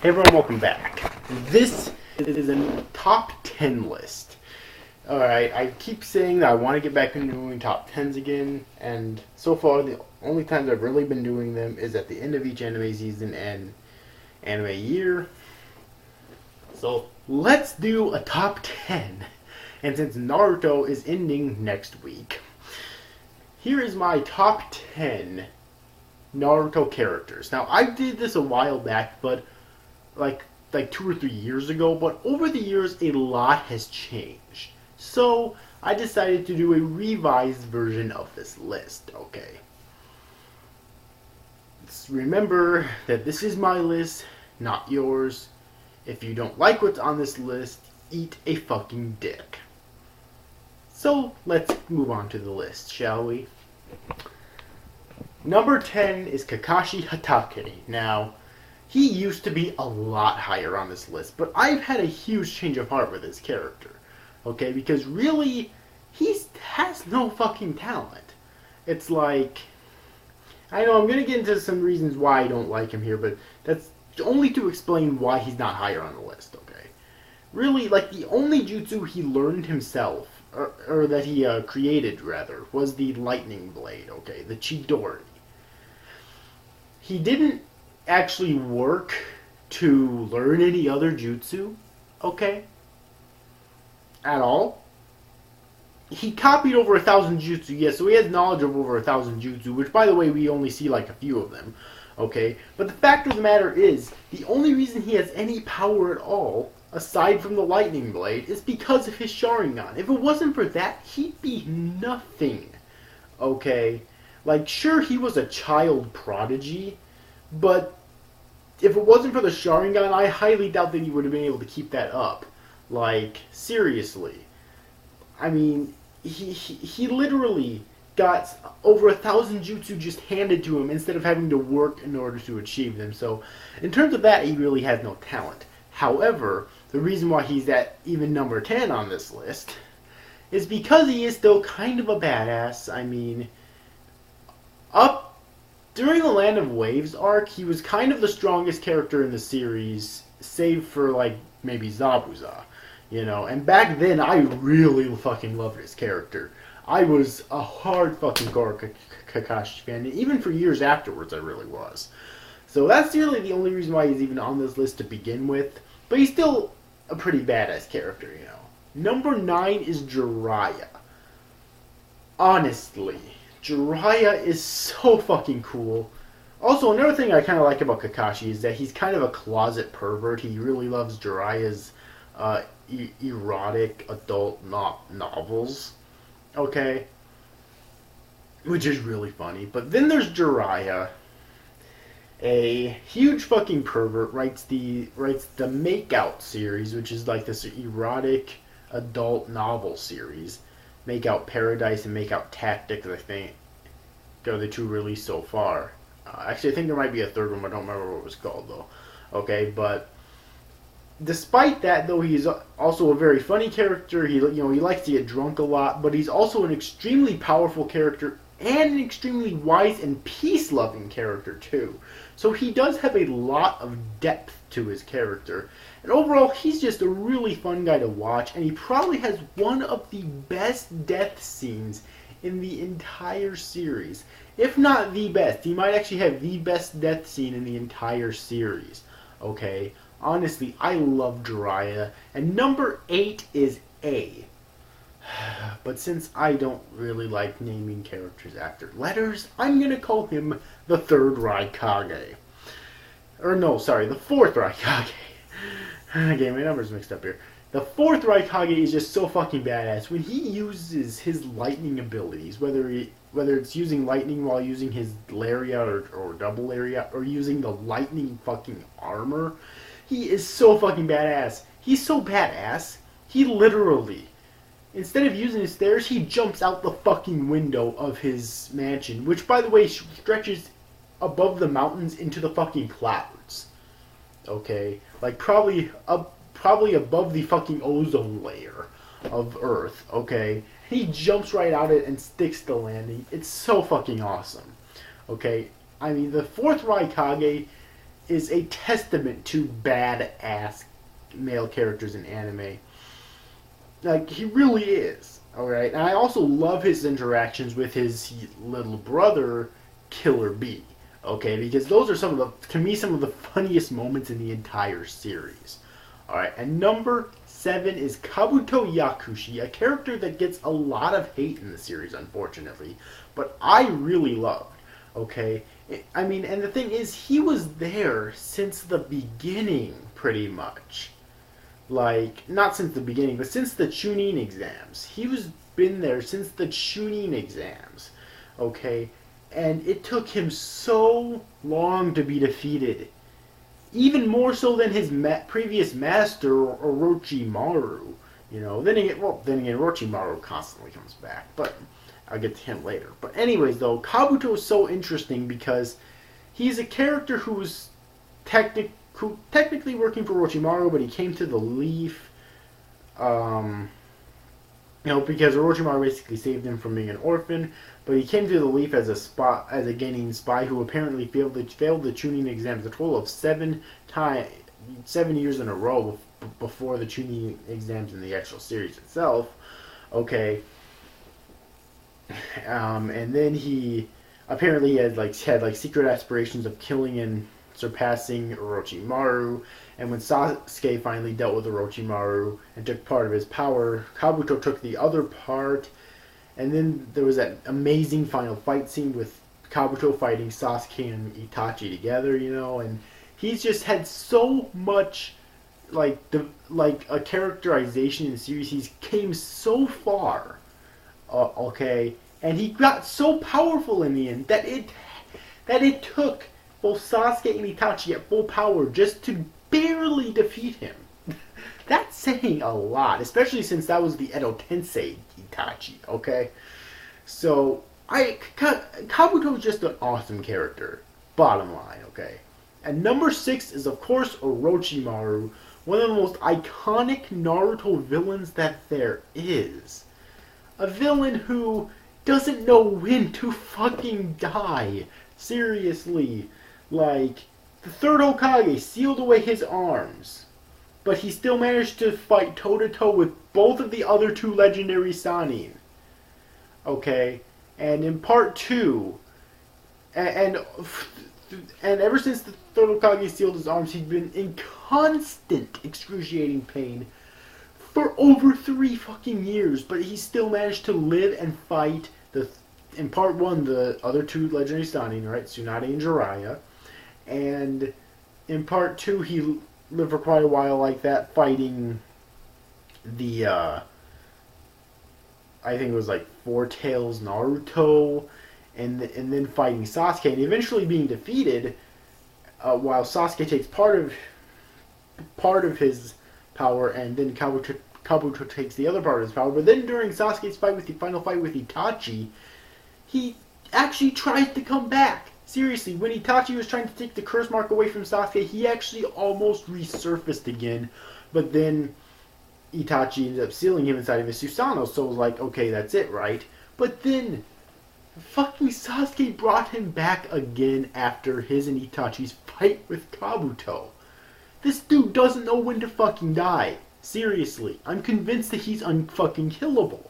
Hey everyone, welcome back. This is a top 10 list. Alright, I keep saying that I want to get back into doing top 10s again, and so far the only times I've really been doing them is at the end of each anime season and anime year. So let's do a top 10. And since Naruto is ending next week, here is my top 10 Naruto characters. Now, I did this a while back, but like 2 or 3 years ago, but over the years a lot has changed. So I decided to do a revised version of this list. Okay. Remember that this is my list, not yours. If you don't like what's on this list, eat a fucking dick. So let's move on to the list, shall we? Number 10 is Kakashi Hatake. Now, he used to be a lot higher on this list, but I've had a huge change of heart with his character. Okay, because really, he has no fucking talent. It's like, I know I'm going to get into some reasons why I don't like him here, but that's only to explain why he's not higher on the list, okay? Really, like, the only jutsu he learned himself, or that he created, rather, was the lightning blade, okay? The Chidori. He didn't actually work to learn any other jutsu, okay? At all. He copied over 1,000 jutsu, yes, so he has knowledge of over 1,000 jutsu, which, by the way, we only see like a few of them, okay? But the fact of the matter is, the only reason he has any power at all, aside from the lightning blade, is because of his Sharingan. If it wasn't for that, he'd be nothing, okay? Like, sure, he was a child prodigy, but if it wasn't for the Sharingan, I highly doubt that he would have been able to keep that up. Like, seriously. I mean, he literally got over 1,000 jutsu just handed to him instead of having to work in order to achieve them. So, in terms of that, he really has no talent. However, the reason why he's at even number 10 on this list is because he is still kind of a badass. I mean, during the Land of Waves arc, he was kind of the strongest character in the series, save for, like, maybe Zabuza, you know? And back then, I really fucking loved his character. I was a hard fucking Kakashi fan, and even for years afterwards, I really was. So that's really the only reason why he's even on this list to begin with. But he's still a pretty badass character, you know? Number 9 is Jiraiya. Honestly, Jiraiya is so fucking cool. Also, another thing I kind of like about Kakashi is that he's kind of a closet pervert. He really loves Jiraiya's erotic adult novels. Okay? Which is really funny. But then there's Jiraiya, a huge fucking pervert, writes the Makeout series, which is like this erotic adult novel series. Makeout Paradise and Makeout Tactics, I think, are the two released so far. Actually, I think there might be a third one, but I don't remember what it was called, though. Okay, but despite that, though, he's also a very funny character. He likes to get drunk a lot, but he's also an extremely powerful character and an extremely wise and peace-loving character, too. So he does have a lot of depth to his character. And overall, he's just a really fun guy to watch, and he probably has one of the best death scenes in the entire series. If not the best. He might actually have the best death scene in the entire series. Okay? Honestly, I love Jiraiya. And number 8 is A. But since I don't really like naming characters after letters, I'm going to call him the third Raikage. Or no, sorry, the fourth Raikage. I get my numbers mixed up here. The fourth Raikage is just so fucking badass. When he uses his lightning abilities, whether it's using lightning while using his lariat or double lariat, or using the lightning fucking armor, he is so fucking badass. He's so badass, he literally, instead of using his stairs, he jumps out the fucking window of his mansion, which, by the way, stretches above the mountains into the fucking clouds. Okay? Like, probably above the fucking ozone layer of Earth, okay? He jumps right out it and sticks the landing. It's so fucking awesome. Okay? I mean, the fourth Raikage is a testament to badass male characters in anime. Like, he really is. Alright? And I also love his interactions with his little brother, Killer Bee. Okay? Because those are to me, some of the funniest moments in the entire series. Alright? And number 7 is Kabuto Yakushi, a character that gets a lot of hate in the series, unfortunately. But I really loved. Okay? I mean, and the thing is, he was there since the beginning, pretty much. Like, not since the beginning, but since the Chunin exams. He was been there since the Chunin exams. Okay? And it took him so long to be defeated. Even more so than his previous master, Orochimaru. You know, then again, Orochimaru constantly comes back, but I'll get to him later. But anyways, though, Kabuto is so interesting because he's a character who's technically working for Orochimaru, but he came to the Leaf, because Orochimaru basically saved him from being an orphan. But he came to the Leaf as a Genin spy who apparently failed the Chunin exams a total of 7 years in a row before the Chunin exams in the actual series itself. Okay. And then he apparently had secret aspirations of killing and surpassing Orochimaru. And when Sasuke finally dealt with Orochimaru and took part of his power, Kabuto took the other part. And then there was that amazing final fight scene with Kabuto fighting Sasuke and Itachi together, and he's just had so much like a characterization in the series. He's came so far, okay, and he got so powerful in the end that it took both Sasuke and Itachi at full power just to barely defeat him. That's saying a lot, especially since that was the Edo Tensei Itachi, okay? So, Kabuto is just an awesome character, bottom line, okay? And number 6 is, of course, Orochimaru, one of the most iconic Naruto villains that there is. A villain who doesn't know when to fucking die. Seriously. Like, the third Hokage sealed away his arms, but he still managed to fight toe-to-toe with both of the other 2 legendary Sannin. Okay? And in part 2, and ever since the third Hokage sealed his arms, he's been in constant excruciating pain for over 3 fucking years, but he still managed to live and fight in part 1, the other 2 legendary Sannin, right? Tsunade and Jiraiya. And in part 2, he lived for quite a while like that, fighting the, I think it was like Four Tails Naruto, and then fighting Sasuke, and eventually being defeated, while Sasuke takes part of his power, and then Kabuto takes the other part of his power. But then during Sasuke's final fight with Itachi, he actually tries to come back. Seriously, when Itachi was trying to take the curse mark away from Sasuke, he actually almost resurfaced again. But then Itachi ended up sealing him inside of his Susanoo, so it was like, okay, that's it, right? But then fucking Sasuke brought him back again after his and Itachi's fight with Kabuto. This dude doesn't know when to fucking die. Seriously, I'm convinced that he's unfucking killable.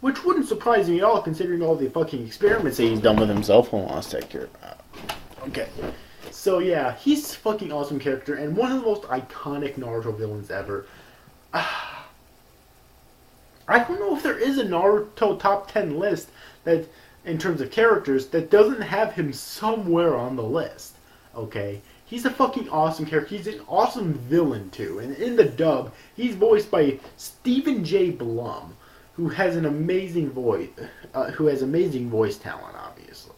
Which wouldn't surprise me at all, considering all the fucking experiments that he's done with himself. Hold on, let's take care of that. Okay. So yeah, he's a fucking awesome character, and one of the most iconic Naruto villains ever. I don't know if there is a Naruto top 10 list that, in terms of characters, that doesn't have him somewhere on the list. Okay? He's a fucking awesome character. He's an awesome villain, too. And in the dub, he's voiced by Stephen J. Blum, who has an amazing voice, amazing voice talent, obviously.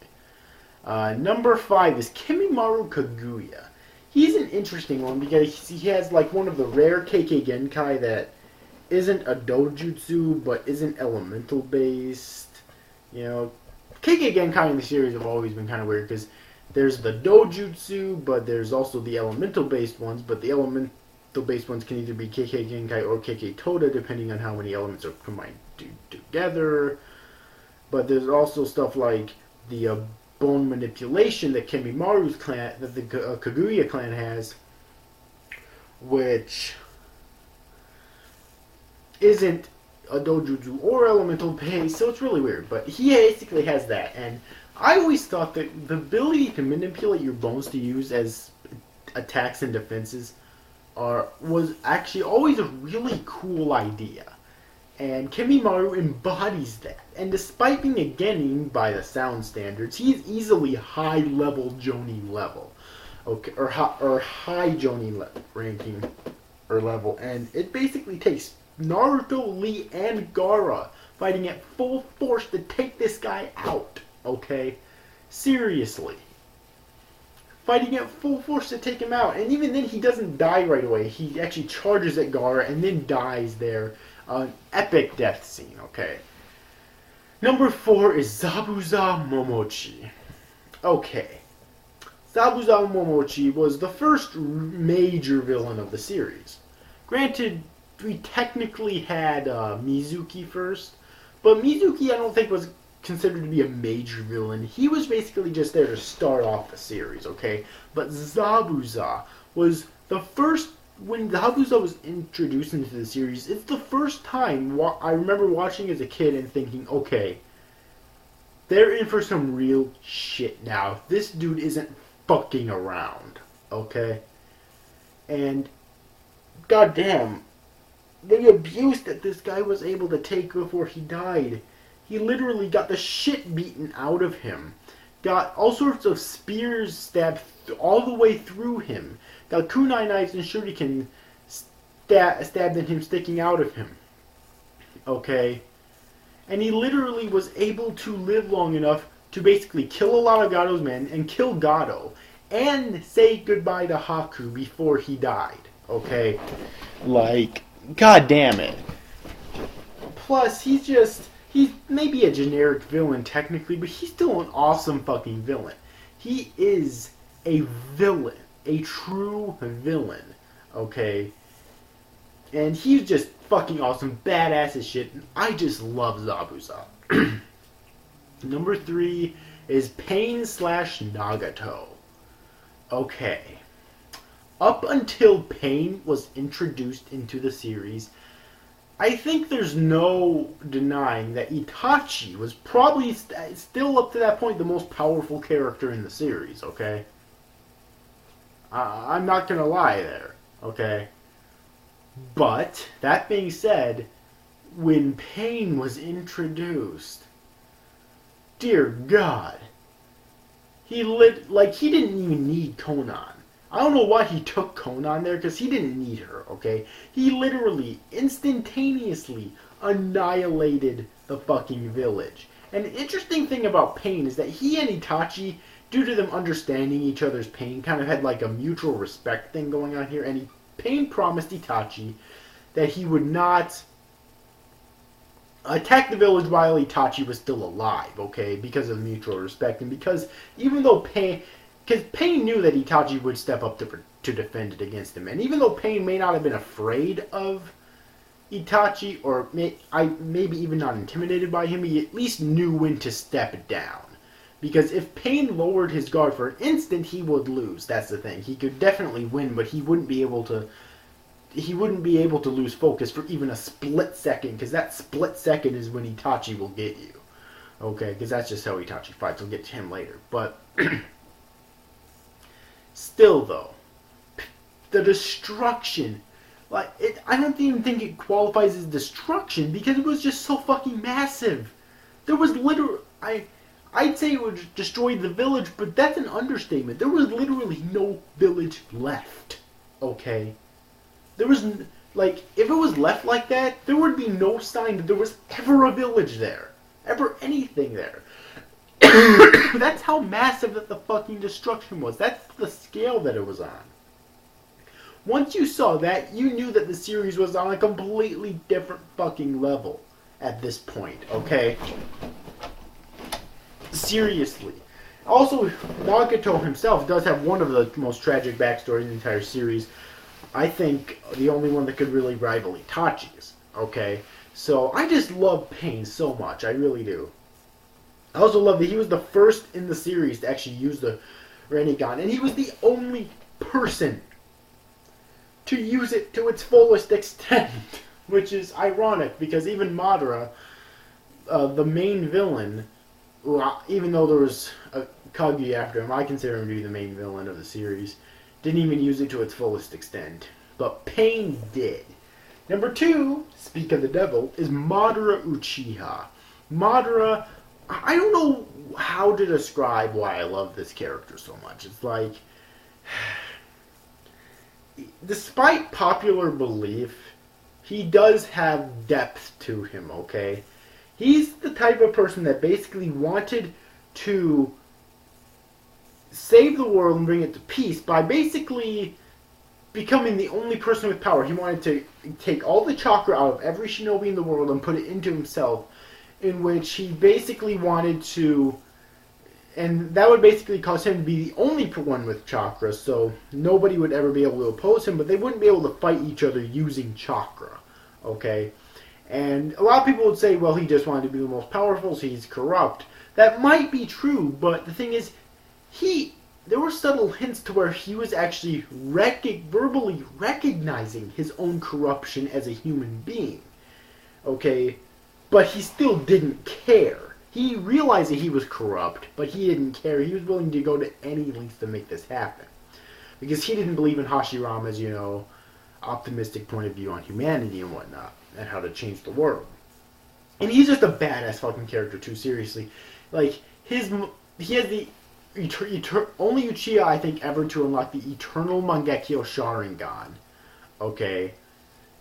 Number 5 is Kimimaro Kaguya. He's an interesting one because he has like one of the rare KK Genkai that isn't a dojutsu but isn't elemental based. KK Genkai in the series have always been kind of weird because there's the dojutsu, but there's also the elemental based ones. But the elemental based ones can either be KK Genkai or KK Toda, depending on how many elements are combined together. But there's also stuff like the bone manipulation that Kimimaru's clan, that the Kaguya clan has, which isn't a dojutsu or elemental base, so it's really weird. But he basically has that, and I always thought that the ability to manipulate your bones to use as attacks and defenses was actually always a really cool idea. And Kimimaru embodies that. And despite being a genin by the sound standards, he is easily high-level Jonin level. Okay, or high Jonin ranking or level. And it basically takes Naruto, Lee, and Gaara fighting at full force to take this guy out. Okay? Seriously. Fighting at full force to take him out. And even then, he doesn't die right away. He actually charges at Gaara and then dies there. An epic death scene, okay? Number 4 is Zabuza Momochi. Okay. Zabuza Momochi was the first major villain of the series. Granted, we technically had Mizuki first, but Mizuki I don't think was considered to be a major villain. He was basically just there to start off the series, okay? But Zabuza was the first. When Zabuza was introduced into the series, it's the first time I remember watching as a kid and thinking, okay, they're in for some real shit now. This dude isn't fucking around, okay? And, goddamn, the abuse that this guy was able to take before he died. He literally got the shit beaten out of him. Got all sorts of spears stabbed all the way through him. Got kunai knives and shuriken stabbed in him, sticking out of him. Okay? And he literally was able to live long enough to basically kill a lot of Gado's men and kill Gado. And say goodbye to Haku before he died. Okay? Like, god damn it. Plus, he's maybe a generic villain technically, but he's still an awesome fucking villain. He is a villain. A true villain. Okay? And he's just fucking awesome, badass as shit. And I just love Zabuza. Number 3 is Pain / Nagato. Okay. Up until Pain was introduced into the series, I think there's no denying that Itachi was probably still up to that point the most powerful character in the series, okay? I'm not gonna lie there, okay? But, that being said, when Pain was introduced, dear God, he didn't even need Konan. I don't know why he took Konan there, because he didn't need her, okay? He literally, instantaneously annihilated the fucking village. And the interesting thing about Pain is that he and Itachi, due to them understanding each other's pain, kind of had like a mutual respect thing going on here. And Pain promised Itachi that he would not attack the village while Itachi was still alive, okay? Because of mutual respect. And because even though Pain knew that Itachi would step up to defend it against him. And even though Pain may not have been afraid of Itachi, or maybe even not intimidated by him, he at least knew when to step down. Because if Pain lowered his guard for an instant, he would lose. That's the thing. He could definitely win, but he wouldn't be able to lose focus for even a split second, because that split second is when Itachi will get you. Okay, because that's just how Itachi fights. We'll get to him later. But still, though, the destruction, I don't even think it qualifies as destruction, because it was just so fucking massive. There was literally, I'd say it would destroy the village, but that's an understatement. There was literally no village left. Okay? There was, if it was left like that, there would be no sign that there was ever a village there. Ever anything there. That's how massive that the fucking destruction was. That's the scale that it was on. Once you saw that, you knew that the series was on a completely different fucking level at this point, okay? Seriously. Also, Nagato himself does have one of the most tragic backstories in the entire series. I think the only one that could really rival Itachi's. Okay? So, I just love Pain so much. I really do. I also love that he was the first in the series to actually use the Rinnegan, and he was the only person to use it to its fullest extent, which is ironic because even Madara, the main villain, well, even though there was a Kaguya after him, I consider him to be the main villain of the series, didn't even use it to its fullest extent. But Pain did. Number 2, speak of the devil, is Madara Uchiha. Madara, I don't know how to describe why I love this character so much. It's like, despite popular belief, he does have depth to him, okay? He's the type of person that basically wanted to save the world and bring it to peace by basically becoming the only person with power. He wanted to take all the chakra out of every shinobi in the world and put it into himself, in which he basically wanted to, and that would basically cause him to be the only one with chakra, so nobody would ever be able to oppose him, but they wouldn't be able to fight each other using chakra, okay? And a lot of people would say, well, he just wanted to be the most powerful, so he's corrupt. That might be true, but the thing is, there were subtle hints to where he was actually verbally recognizing his own corruption as a human being. Okay? But he still didn't care. He realized that he was corrupt, but he didn't care. He was willing to go to any lengths to make this happen. Because he didn't believe in Hashirama's, optimistic point of view on humanity and whatnot, and how to change the world. And he's just a badass fucking character too, seriously. Like, he has the only Uchiha, I think, ever to unlock the Eternal Mangekyo Sharingan. Okay?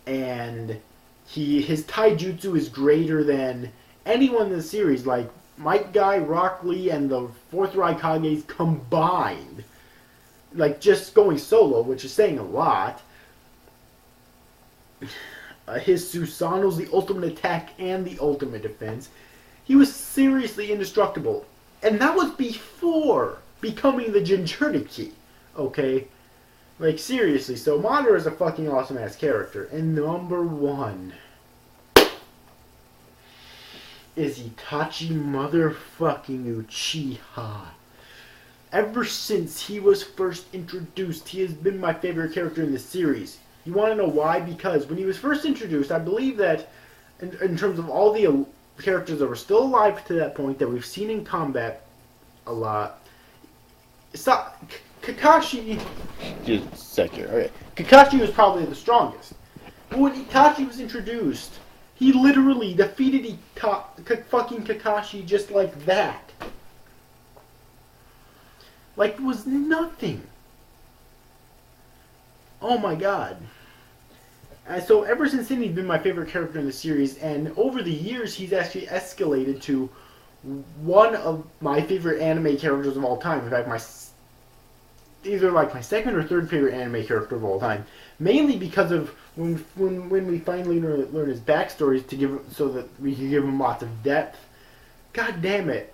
And his taijutsu is greater than anyone in the series, like Might Guy, Rock Lee, and the Fourth Raikages combined. Like, just going solo, which is saying a lot. His Susanoo's the ultimate attack and the ultimate defense. He was seriously indestructible. And that was before becoming the Jinchuriki. Okay? Like, seriously. So, Madara is a fucking awesome-ass character. And number 1 is Itachi motherfucking Uchiha. Ever since he was first introduced, he has been my favorite character in the series. You want to know why? Because when he was first introduced, I believe that in terms of all the characters that were still alive to that point that we've seen in combat a lot, Kakashi, just a second, okay. Kakashi was probably the strongest. But when Itachi was introduced, he literally defeated fucking Kakashi just like that. Like it was nothing. Oh my god. So ever since then, he's been my favorite character in the series, and over the years, he's actually escalated to one of my favorite anime characters of all time. In fact, either like my second or third favorite anime character of all time. Mainly because of when we finally learn his backstory so that we can give him lots of depth. God damn it.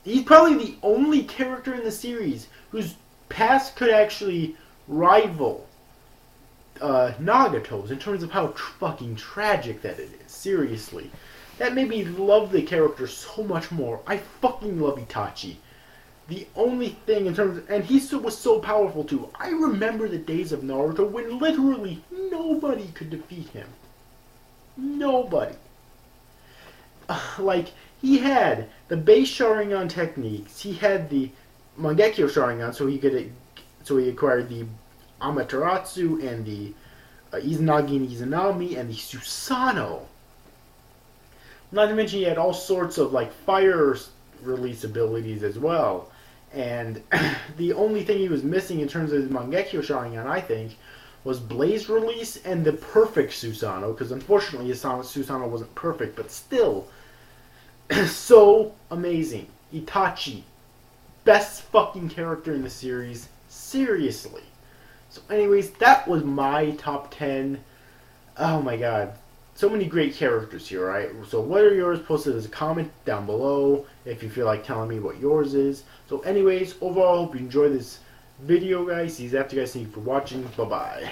He's probably the only character in the series whose past could actually rival Nagato's in terms of how fucking tragic that it is. Seriously. That made me love the character so much more. I fucking love Itachi. The only thing in terms of, and he was so powerful too. I remember the days of Naruto when literally nobody could defeat him. Nobody. Like, he had the base Sharingan techniques. He had the Mangekyo Sharingan, so he acquired the Amaterasu and the Izanagi and Izanami and the Susanoo. Not to mention he had all sorts of like fire release abilities as well. And the only thing he was missing in terms of his Mangekyo Sharingan, I think, was Blaze release and the perfect Susanoo, because unfortunately his Susanoo wasn't perfect, but still, so amazing. Itachi, best fucking character in the series, seriously. So anyways, that was my top 10. Oh my god. So many great characters here, right? So what are yours? Post it as a comment down below if you feel like telling me what yours is. So anyways, overall, hope you enjoyed this video, guys. These after guys, thank you for watching. Bye-bye.